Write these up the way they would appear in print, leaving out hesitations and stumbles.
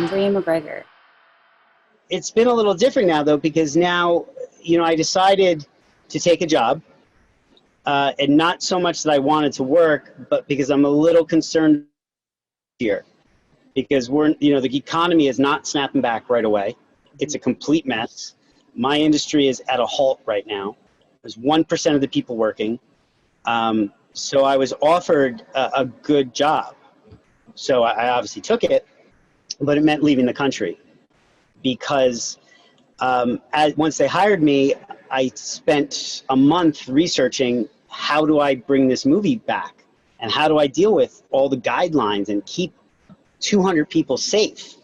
Breann McGregor? It's been a little different now, though, because now, I decided to take a job, and not so much that I wanted to work, but because I'm a little concerned here, because the economy is not snapping back right away. It's a complete mess. My industry is at a halt right now. There's 1% of the people working. So I was offered a good job. So I obviously took it, but it meant leaving the country because once they hired me, I spent a month researching how do I bring this movie back and how do I deal with all the guidelines and keep 200 people safe.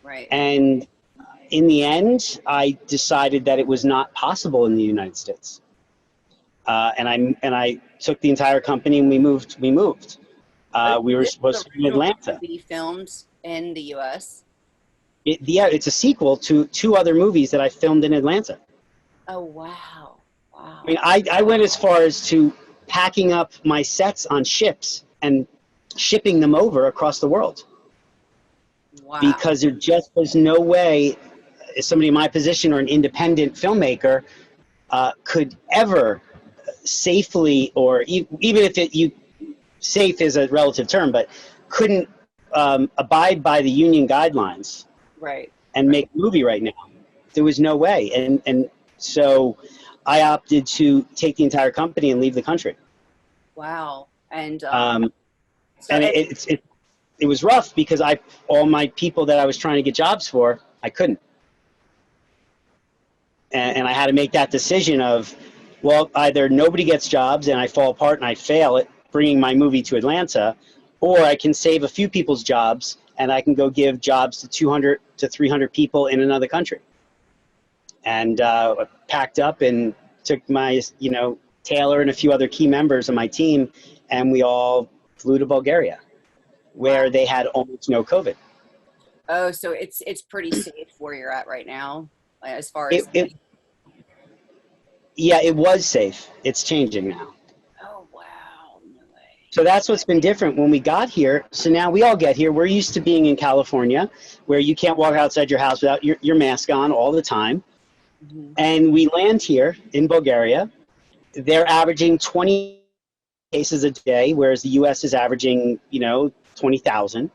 Right. And in the end, I decided that it was not possible in the United States. And I took the entire company and we moved. We were supposed to be in Atlanta. Be filmed in the U.S. It's a sequel to 2 other movies that I filmed in Atlanta. Oh, wow. Wow. I mean, I went as far as to packing up my sets on ships and shipping them over across the world. Wow. Because there just was no way somebody in my position or an independent filmmaker could ever safely, or even if safe is a relative term, but couldn't abide by the union guidelines. Right. And make a movie right now. There was no way. And so I opted to take the entire company and leave the country. Wow. And it was rough because all my people that I was trying to get jobs for, I couldn't. And I had to make that decision of, well, either nobody gets jobs and I fall apart and I fail at bringing my movie to Atlanta, or I can save a few people's jobs and I can go give jobs to 200 to 300 people in another country. And packed up and took my, Taylor and a few other key members of my team, and we all flew to Bulgaria, where they had almost no COVID. Oh, so it's pretty safe where you're at right now, as far as... Yeah, it was safe. It's changing now. Oh, wow. No way. So that's what's been different when we got here. So now we all get here. We're used to being in California, where you can't walk outside your house without your mask on all the time. Mm-hmm. And we land here in Bulgaria. They're averaging 20 cases a day, whereas the U.S. is averaging, 20,000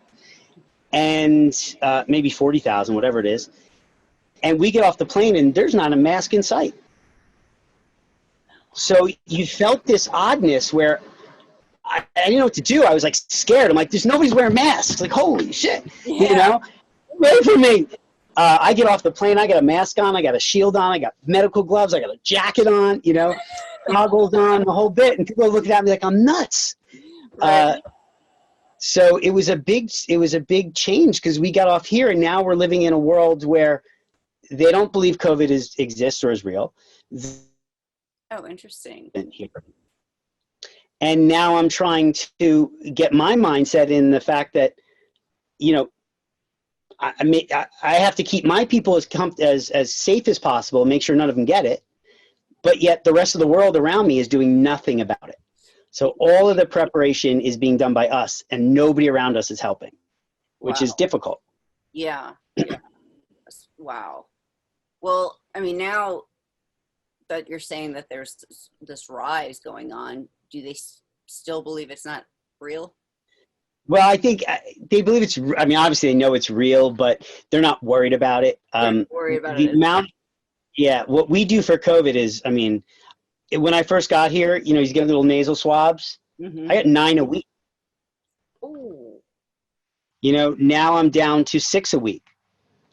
and maybe 40,000, whatever it is. And we get off the plane and there's not a mask in sight. So you felt this oddness where I didn't know what to do. I was like scared. I'm like, there's nobody's wearing masks. Like, holy shit, wait for me. I get off the plane. I got a mask on. I got a shield on. I got medical gloves. I got a jacket on, goggles on, the whole bit. And people are looking at me like I'm nuts. Right. So it was a big change because we got off here and now we're living in a world where they don't believe COVID exists or is real. Oh, interesting. Here. And now I'm trying to get my mindset in the fact that, I have to keep my people as safe as possible, make sure none of them get it. But yet the rest of the world around me is doing nothing about it. So all of the preparation is being done by us and nobody around us is helping, which is difficult. Yeah. Wow. Well, I mean, now that you're saying that there's this rise going on, do they still believe it's not real? Well, I think they believe obviously they know it's real, but they're not worried about it. Worried about it. What we do for COVID is, when I first got here, you get little nasal swabs. Mm-hmm. I got 9 a week. Ooh. Now I'm down to 6 a week.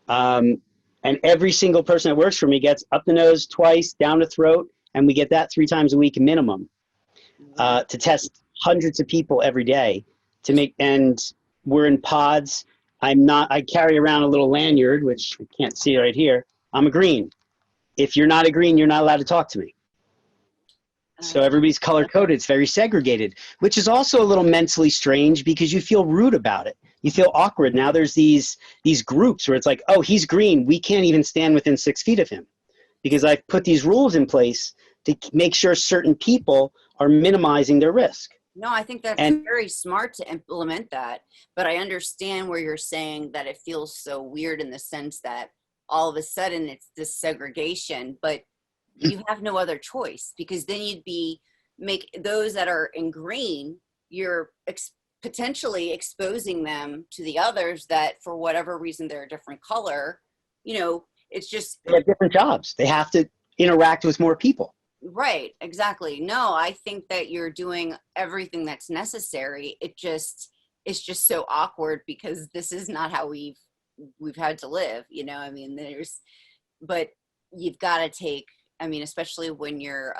And every single person that works for me gets up the nose twice, down the throat, and we get that 3 times a week minimum to test hundreds of people every day and we're in pods. I carry around a little lanyard, which you can't see right here. I'm a green. If you're not a green, you're not allowed to talk to me. So everybody's color-coded. It's very segregated, which is also a little mentally strange because you feel rude about it. You feel awkward. Now there's these groups where it's like, oh, he's green. We can't even stand within 6 feet of him because I've put these rules in place to make sure certain people are minimizing their risk. No, I think that's And very smart to implement that. But I understand where you're saying that it feels so weird in the sense that all of a sudden it's this segregation, but you have no other choice, because then you'd be make those that are in green, you're potentially exposing them to the others that for whatever reason they're a different color. You know, it's just they have different jobs. They have to interact with more people. right, exactly. No, I think that you're doing everything that's necessary. It's just so awkward because this is not how we've had to live, you know. I mean, but you've got to take, I mean, especially when you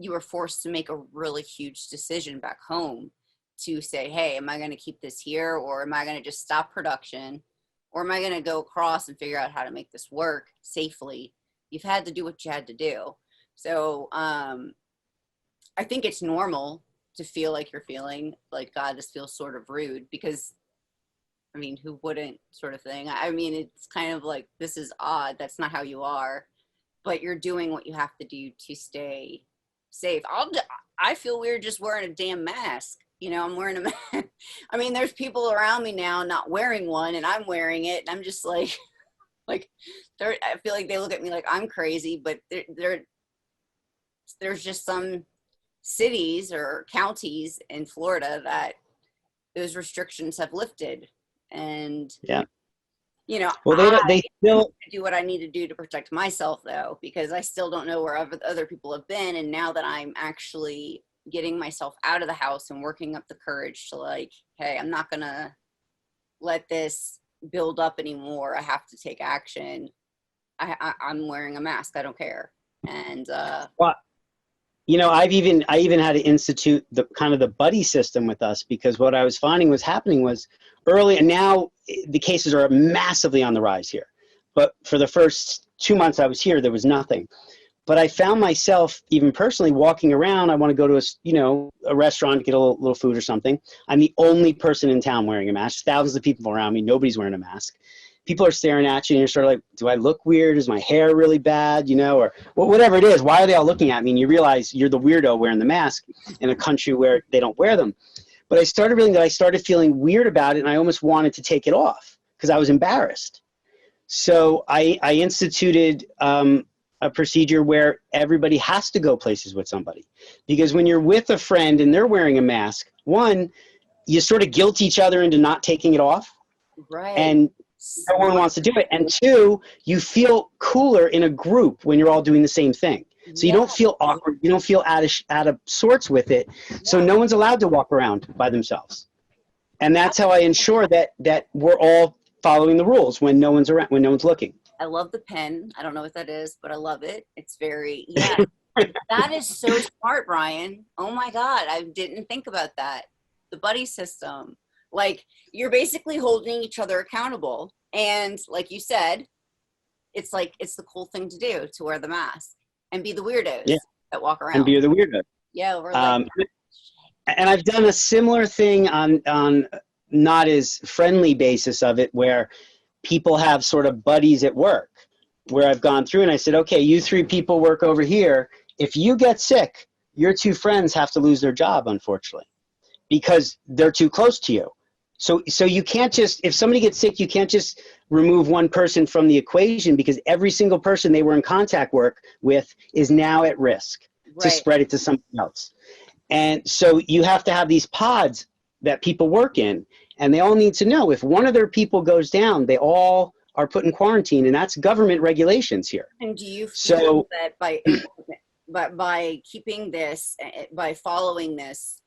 were forced to make a really huge decision back home to say, hey, am I going to keep this here, or am I going to just stop production, or am I going to go across and figure out how to make this work safely? You've had to do what you had to do. So I think it's normal to feel like you're feeling like, God, this feels sort of rude, because I mean, who wouldn't, sort of thing. I mean, it's kind of like, this is odd. That's not how you are, but you're doing what you have to do to stay safe. I feel weird just wearing a damn mask. You know, I'm wearing a mask. I mean, there's people around me now not wearing one, and I'm wearing it, and I'm just like, like, I feel like they look at me like I'm crazy, but there's just some cities or counties in Florida that those restrictions have lifted, and Yeah. you know, Well, they still do what I need to do to protect myself, though, because I still don't know where other people have been. And now that I'm actually getting myself out of the house and working up the courage to, like, hey, I'm not gonna let this build up anymore. I have to take action. I'm wearing a mask. I don't care. And well, you know, I even had to institute the kind of the buddy system with us, because what I was finding was happening was early, and now the cases are massively on the rise here. But for the first 2 months I was here, there was nothing. But I found myself, even personally, walking around. I want to go to a restaurant to get a little food or something. I'm the only person in town wearing a mask. Thousands of people around me. Nobody's wearing a mask. People are staring at you, and you're sort of like, do I look weird? Is my hair really bad? You know, or whatever it is. Why are they all looking at me? And you realize you're the weirdo wearing the mask in a country where they don't wear them. But I started feeling weird about it, and I almost wanted to take it off because I was embarrassed. So I instituted a procedure where everybody has to go places with somebody, because when you're with a friend and they're wearing a mask, one, you sort of guilt each other into not taking it off, right. and no one wants to do it. And two, you feel cooler in a group when you're all doing the same thing. So you don't feel awkward. You don't feel out of sorts with it. So no one's allowed to walk around by themselves. And that's how I ensure that we're all following the rules when no one's around, when no one's looking. I love the pen. I don't know what that is, but I love it. It's very, yeah. That is so smart, Brian. Oh my God. I didn't think about that. The buddy system. Like, you're basically holding each other accountable. And like you said, it's like, it's the cool thing to do, to wear the mask and be the weirdos that walk around. And be the weirdo. Yeah. We're like, and I've done a similar thing on not as friendly basis of it, where people have sort of buddies at work, where I've gone through and I said, okay, you three people work over here. If you get sick, your two friends have to lose their job, unfortunately, because they're too close to you. So you can't just, if somebody gets sick, you can't just remove one person from the equation, because every single person they were in contact with is now at risk to spread it to somebody else. And so you have to have these pods that people work in, and they all need to know if one of their people goes down, they all are put in quarantine, and that's government regulations here. And do you feel that by keeping this, by following this,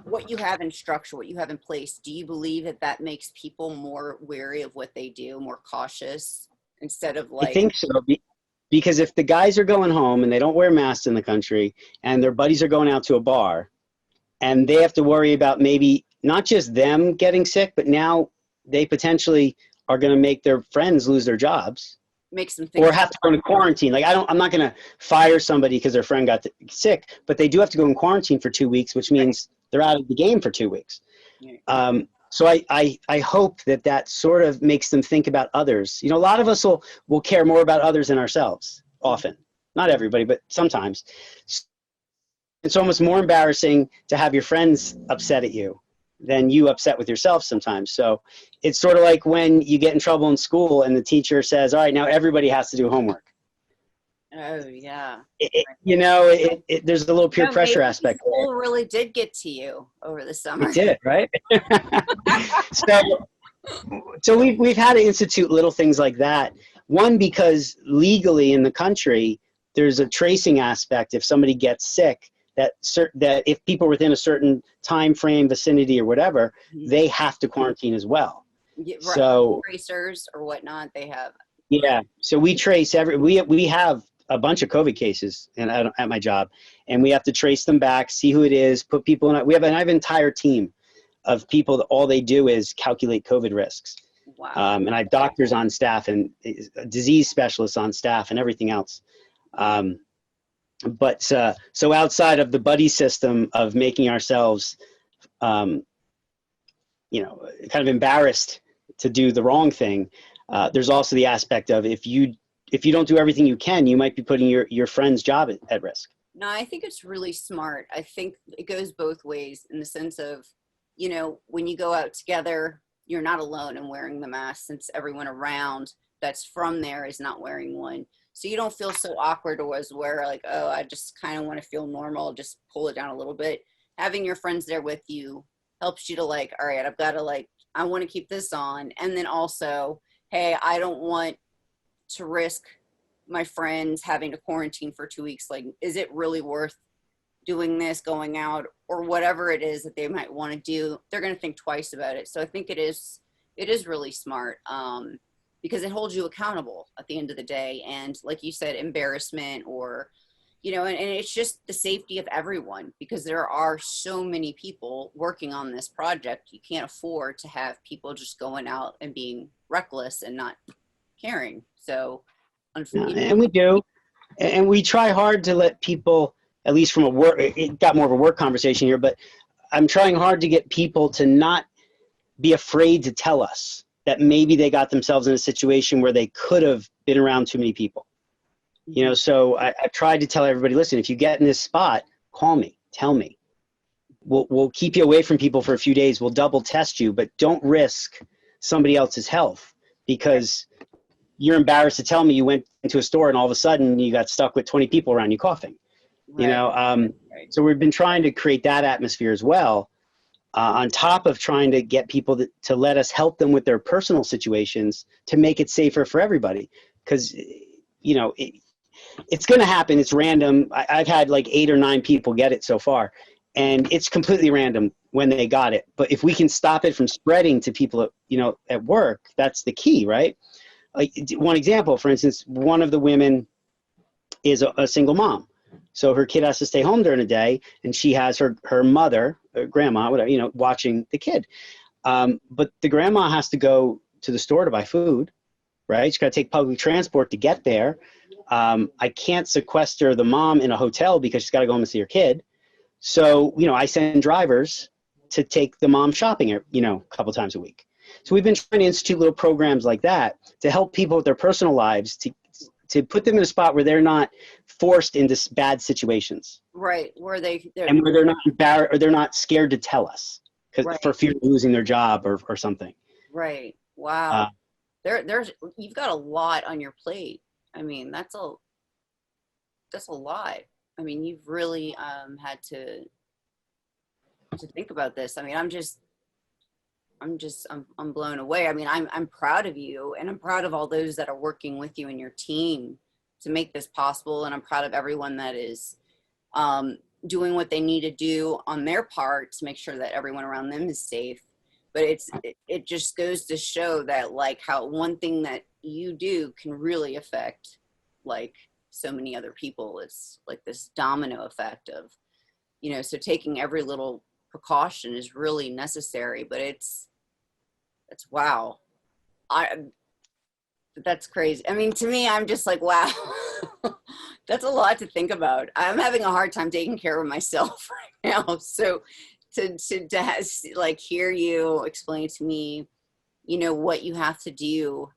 what you have in structure, what you have in place, do you believe that makes people more wary of what they do, more cautious, instead of like? I think so, because if the guys are going home and they don't wear masks in the country, and their buddies are going out to a bar, and they have to worry about maybe not just them getting sick, but now they potentially are going to make their friends lose their jobs. Makes them think, or have to go into quarantine. Like, I'm not going to fire somebody because their friend got sick, but they do have to go in quarantine for 2 weeks, which means they're out of the game for 2 weeks. So I hope that sort of makes them think about others. You know, a lot of us will care more about others than ourselves often. Not everybody, but sometimes. It's almost more embarrassing to have your friends upset at you than you upset with yourself sometimes. So it's sort of like when you get in trouble in school and the teacher says, all right, now everybody has to do homework. Oh yeah. There's a little peer No, maybe pressure aspect there. school really did get to you over the summer. It did, right? So we've had to institute little things like that. One, because legally in the country, there's a tracing aspect. If somebody gets sick, that if people within a certain time frame, vicinity, or whatever, they have to quarantine as well. Yeah, right. So Tracers or whatnot, they have. yeah. So we trace we have a bunch of COVID cases at my job, and we have to trace them back, see who it is, put people in. I have an entire team of people that all they do is calculate COVID risks. Wow. And I have doctors on staff and disease specialists on staff and everything else. But so outside of the buddy system of making ourselves, kind of embarrassed to do the wrong thing, there's also the aspect of if you don't do everything you can, you might be putting your friend's job at risk. No, I think it's really smart. I think it goes both ways in the sense of, when you go out together, you're not alone in wearing the mask since everyone around that's from there is not wearing one. So you don't feel so awkward or as where like, oh, I just kind of want to feel normal, just pull it down a little bit. Having your friends there with you helps you to like, all right, I've got to I want to keep this on. And then also, hey, I don't want to risk my friends having to quarantine for 2 weeks. Like, is it really worth doing this, going out, or whatever it is that they might want to do? They're going to think twice about it. So I think it is really smart. Because it holds you accountable at the end of the day. And like you said, embarrassment or, and it's just the safety of everyone, because there are so many people working on this project. You can't afford to have people just going out and being reckless and not caring. So, And we do. And we try hard to let people, at least from it got more of a work conversation here, but I'm trying hard to get people to not be afraid to tell us that maybe they got themselves in a situation where they could have been around too many people. So I tried to tell everybody, listen, if you get in this spot, call me, tell me. We'll keep you away from people for a few days. We'll double test you, but don't risk somebody else's health because you're embarrassed to tell me you went into a store and all of a sudden you got stuck with 20 people around you coughing. Right. So we've been trying to create that atmosphere as well. On top of trying to get people to let us help them with their personal situations to make it safer for everybody. Because, it's going to happen. It's random. I've had like 8 or 9 people get it so far. And it's completely random when they got it. But if we can stop it from spreading to people, at work, that's the key, right? Like one example, for instance, one of the women is a single mom. So her kid has to stay home during the day, and she has her mother, or grandma, whatever, watching the kid. But the grandma has to go to the store to buy food, right? She's got to take public transport to get there. I can't sequester the mom in a hotel because she's got to go home and see her kid. So, I send drivers to take the mom shopping, a couple times a week. So we've been trying to institute little programs like that to help people with their personal lives, to put them in a spot where they're not forced into bad situations. Right. Where and where they're not embarrassed or they're not scared to tell us for fear of losing their job or something. Right. Wow. There's you've got a lot on your plate. I mean, that's a lot. I mean, you've really had to think about this. I mean, I'm blown away. I mean, I'm proud of you, and I'm proud of all those that are working with you and your team to make this possible. And I'm proud of everyone that is doing what they need to do on their part to make sure that everyone around them is safe. But it just goes to show that like how one thing that you do can really affect like so many other people. It's like this domino effect of, so taking every little precaution is really necessary, but it's wow. That's crazy. I mean, to me, I'm just like, wow, that's a lot to think about. I'm having a hard time taking care of myself right now. So to like hear you explain to me, what you have to do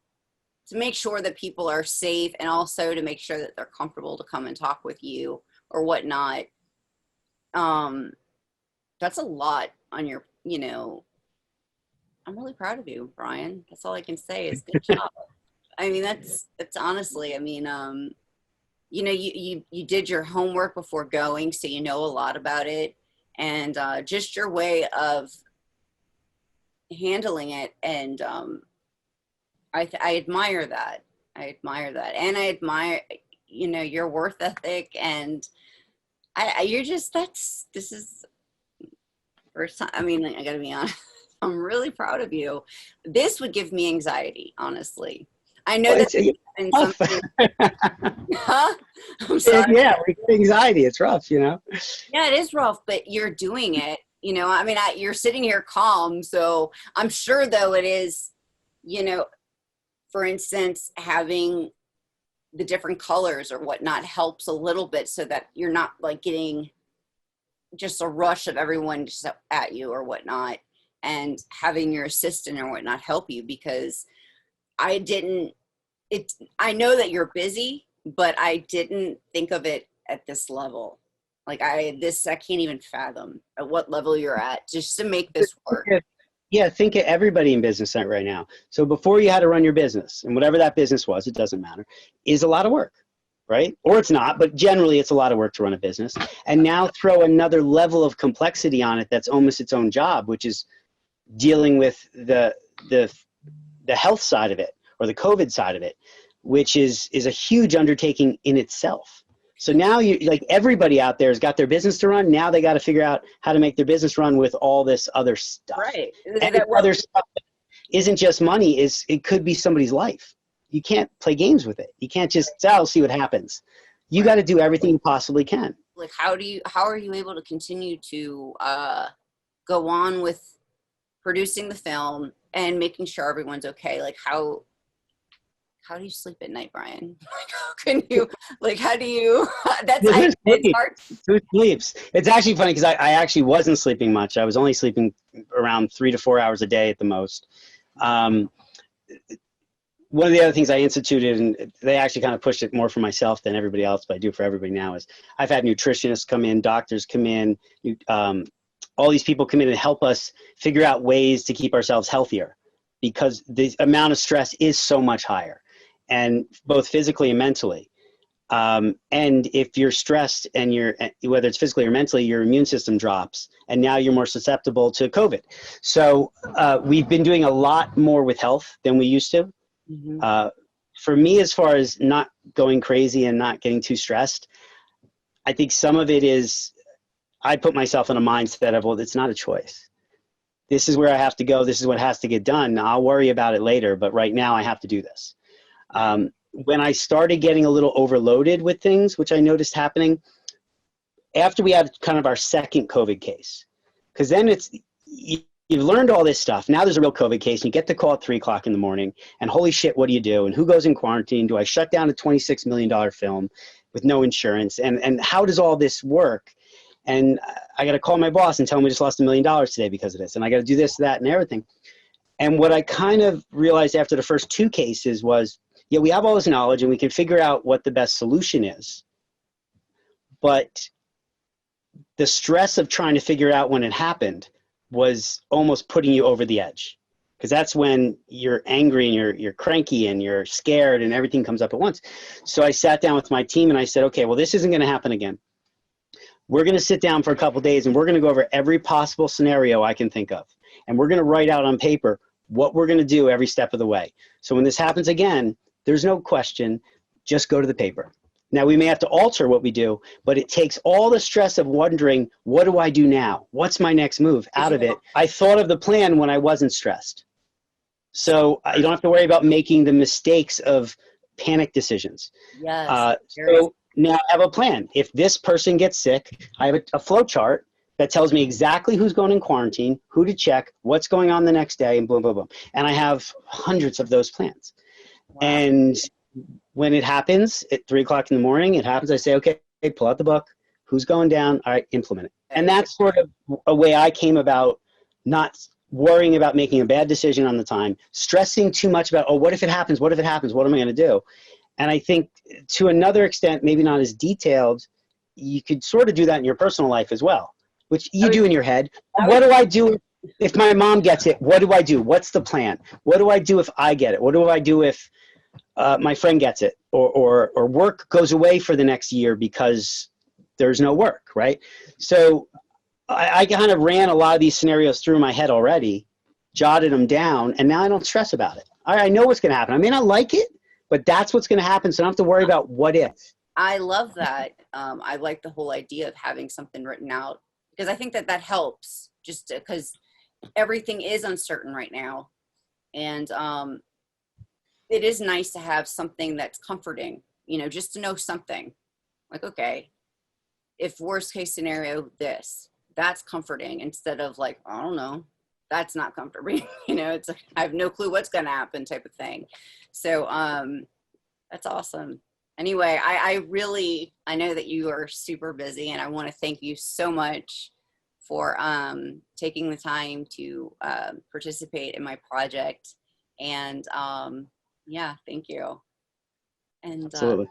to make sure that people are safe, and also to make sure that they're comfortable to come and talk with you or whatnot. That's a lot on your, you know, I'm really proud of you, Brian. That's all I can say is good job. I mean, that's honestly, I mean, you know, you did your homework before going, so you know a lot about it, and just your way of handling it. And I admire that. I admire that. And I admire, you know, your work ethic, and you're just, this is first time. I mean, I gotta be honest. I'm really proud of you. This would give me anxiety, honestly. I know Well, that there's been rough. something. Huh? I'm sorry. Yeah, we get anxiety. It's rough, you know. Yeah, it is rough, but you're doing it. You know, I mean, you're sitting here calm, so I'm sure though it is, you know, for instance, having the different colors or whatnot helps a little bit, so that you're not like getting just a rush of everyone just at you or whatnot, and having your assistant or whatnot help you, because I didn't, I know that you're busy, but I didn't think of it at this level. Like I can't even fathom at what level you're at just to make this work. Yeah, think of everybody in business right now. So before you had to run your business, and whatever that business was, it doesn't matter, is a lot of work, right? Or it's not, but generally it's a lot of work to run a business. And now throw another level of complexity on it that's almost its own job, which is dealing with the health side of it, or the COVID side of it, which is a huge undertaking in itself. So now you, like, everybody out there has got their business to run. Now they got to figure out how to make their business run with all this other stuff. Right. And other stuff isn't just money, it could be somebody's life. You can't play games with it. You can't just say, I'll see what happens. You got to do everything you possibly can. Like, how are you able to continue to go on with producing the film and making sure everyone's okay? Like, how do you sleep at night, Brian? Like, how can you, like, how do you, it's hard. Who sleeps? It's actually funny because I actually wasn't sleeping much. I was only sleeping around 3 to 4 hours a day at the most. One of the other things I instituted, and they actually kind of pushed it more for myself than everybody else, but I do for everybody now, is I've had nutritionists come in, doctors come in, all these people come in and help us figure out ways to keep ourselves healthier, because the amount of stress is so much higher, and both physically and mentally. And if you're stressed, and whether it's physically or mentally, your immune system drops, and now you're more susceptible to COVID. So we've been doing a lot more with health than we used to. Mm-hmm. For me, as far as not going crazy and not getting too stressed, I think some of it is I put myself in a mindset of, well, it's not a choice. This is where I have to go. This is what has to get done. I'll worry about it later, but right now I have to do this. When I started getting a little overloaded with things, which I noticed happening after we had kind of our second COVID case, because then you've learned all this stuff. Now there's a real COVID case, and you get the call at 3 o'clock in the morning, and holy shit, what do you do? And who goes in quarantine? Do I shut down a $26 million film with no insurance? And how does all this work? And I got to call my boss and tell him we just lost $1 million today because of this. And I got to do this, that, and everything. And what I kind of realized after the first 2 cases was, yeah, we have all this knowledge and we can figure out what the best solution is. But the stress of trying to figure out when it happened was almost putting you over the edge. Because that's when you're angry and you're cranky and you're scared and everything comes up at once. So I sat down with my team and I said, okay, well, this isn't going to happen again. We're going to sit down for a couple of days and we're going to go over every possible scenario I can think of. And we're going to write out on paper what we're going to do every step of the way. So when this happens again, there's no question, just go to the paper. Now, we may have to alter what we do, but it takes all the stress of wondering, what do I do now? What's my next move out of it? I thought of the plan when I wasn't stressed. So you don't have to worry about making the mistakes of panic decisions. Yes. So now I have a plan. If this person gets sick, I have a flow chart that tells me exactly who's going in quarantine, who to check, what's going on the next day, and boom, boom, boom. And I have hundreds of those plans. Wow. And when it happens at 3 o'clock in the morning, it happens, I say, okay, pull out the book, who's going down, all right, implement it. And that's sort of a way I came about not worrying about making a bad decision on the time, stressing too much about, oh, what if it happens? What if it happens? What am I going to do? And I think to another extent, maybe not as detailed, you could sort of do that in your personal life as well, which you do in your head. What do I do if my mom gets it? What do I do? What's the plan? What do I do if I get it? What do I do if my friend gets it, or work goes away for the next year because there's no work, right? So I kind of ran a lot of these scenarios through my head already, jotted them down, and now I don't stress about it. I know what's going to happen. I may not like it, but that's what's going to happen, so I don't have to worry about what if. I love that. I like the whole idea of having something written out, because I think that that helps, just because everything is uncertain right now. And it is nice to have something that's comforting, you know, just to know something like, okay, if worst case scenario, that's comforting, instead of like, I don't know, that's not comforting. You know, it's like, I have no clue what's going to happen type of thing. So that's awesome. Anyway, I know that you are super busy, and I want to thank you so much for taking the time to participate in my project. And yeah, thank you. And Absolutely.